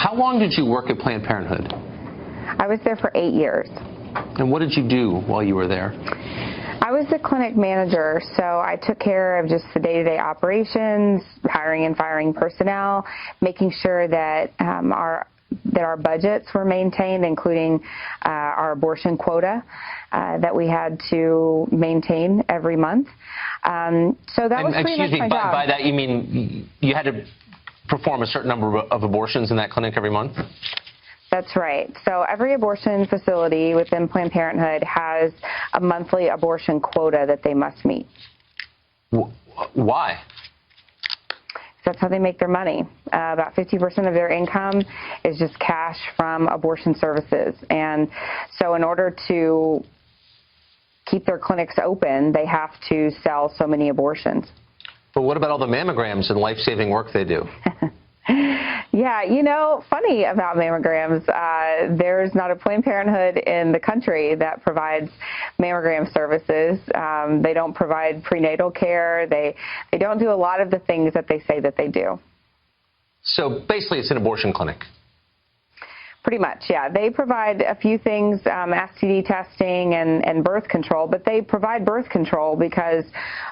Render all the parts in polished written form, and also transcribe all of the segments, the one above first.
How long did you work at Planned Parenthood? I was there for 8 years. And what did you do while you were there? I was the clinic manager, so I took care of just the day-to-day operations, hiring and firing personnel, making sure that our budgets were maintained, including our abortion quota that we had to maintain every month. So that was pretty much my job. By that you mean you had to perform a certain number of abortions in that clinic every month? That's right. So every abortion facility within Planned Parenthood has a monthly abortion quota that they must meet. Why? That's how they make their money. About 50% of their income is just cash from abortion services. And so in order to keep their clinics open, they have to sell so many abortions. But what about all the mammograms and life-saving work they do? Yeah, you know, funny about mammograms, there's not a Planned Parenthood in the country that provides mammogram services. They don't provide prenatal care. They don't do a lot of the things that they say that they do. So basically it's an abortion clinic. Pretty much, yeah. They provide a few things, STD testing and birth control, but they provide birth control because,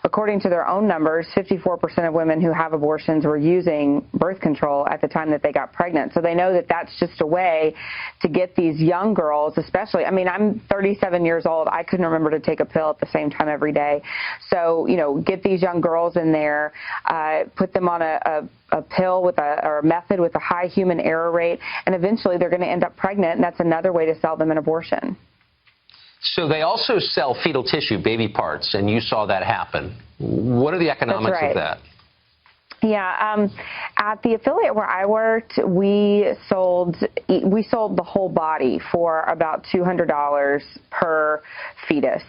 according to their own numbers, 54% of women who have abortions were using birth control at the time that they got pregnant. So they know that that's just a way to get these young girls, especially, I mean, I'm 37 years old. I couldn't remember to take a pill at the same time every day. So, you know, get these young girls in there, put them on a pill with or a method with a high human error rate, and eventually they're going to end up pregnant, and that's another way to sell them an abortion. So they also sell fetal tissue, baby parts, and you saw that happen. What are the economics of that? Yeah, at the affiliate where I worked, we sold the whole body for about $200 per fetus.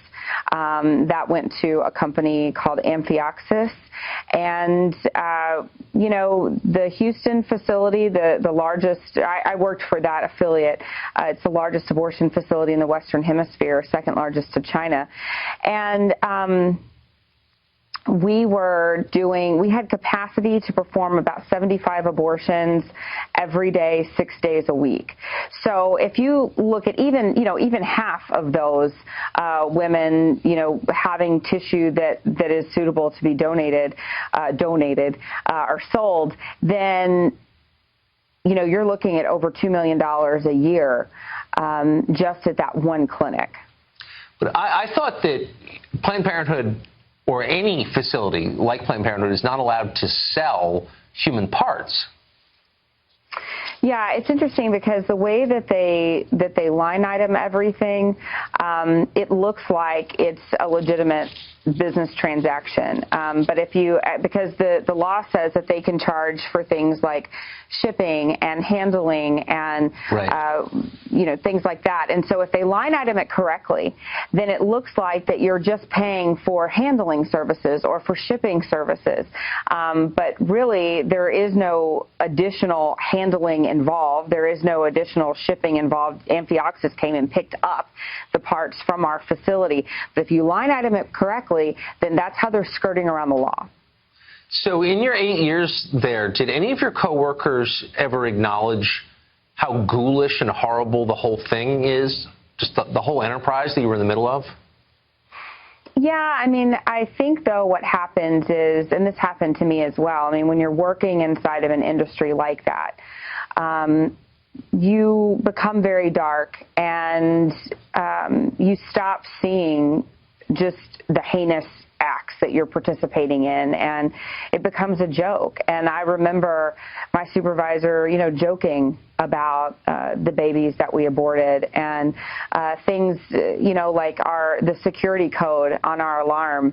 That went to a company called Amphioxus. And, you know, the Houston facility, the largest, I worked for that affiliate. It's the largest abortion facility in the Western Hemisphere, second largest to China. And we had capacity to perform about 75 abortions every day, 6 days a week. So if you look at even half of those women, you know, having tissue that is suitable to be donated or sold, then, you know, you're looking at over $2 million a year just at that one clinic. But I thought that Planned Parenthood or any facility like Planned Parenthood is not allowed to sell human parts. Yeah, it's interesting because the way that they line item everything, it looks like it's a legitimate business transaction. But because the law says that they can charge for things like shipping and handling and you know, things like that. And so if they line item it correctly, then it looks like that you're just paying for handling services or for shipping services. But really, there is no additional handling involved. There is no additional shipping involved. Amphioxus came and picked up the parts from our facility. But if you line item it correctly, then that's how they're skirting around the law. So in your 8 years there, did any of your coworkers ever acknowledge how ghoulish and horrible the whole thing is, just the whole enterprise that you were in the middle of? Yeah, I mean, I think, though, what happens is, and this happened to me as well, I mean, when you're working inside of an industry like that, you become very dark, and you stop seeing just the heinous acts that you're participating in, and it becomes a joke. And I remember my supervisor, you know, joking about the babies that we aborted, and things, you know, like the security code on our alarm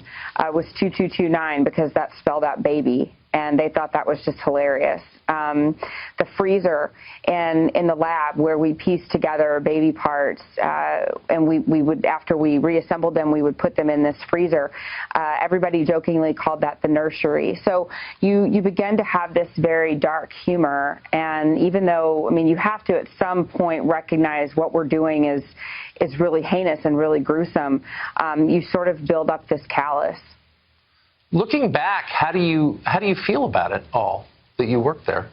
was 2229 because that spelled out baby, and they thought that was just hilarious. The freezer in the lab where we pieced together baby parts, and we would, after we reassembled them, we would put them in this freezer. Everybody jokingly called that the nursery. So you begin to have this very dark humor, and even though, I mean, you have to at some point recognize what we're doing is really heinous and really gruesome, you sort of build up this callous. Looking back, how do you feel about it all, that you worked there?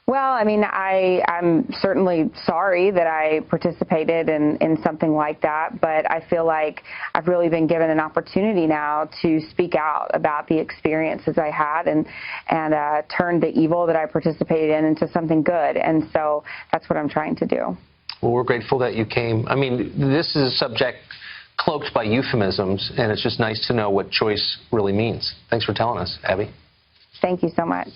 Well, I mean, I'm certainly sorry that I participated in something like that, but I feel like I've really been given an opportunity now to speak out about the experiences I had and turn the evil that I participated in into something good. And so that's what I'm trying to do. Well, we're grateful that you came. I mean, this is a subject cloaked by euphemisms, and it's just nice to know what choice really means. Thanks for telling us, Abby. Thank you so much.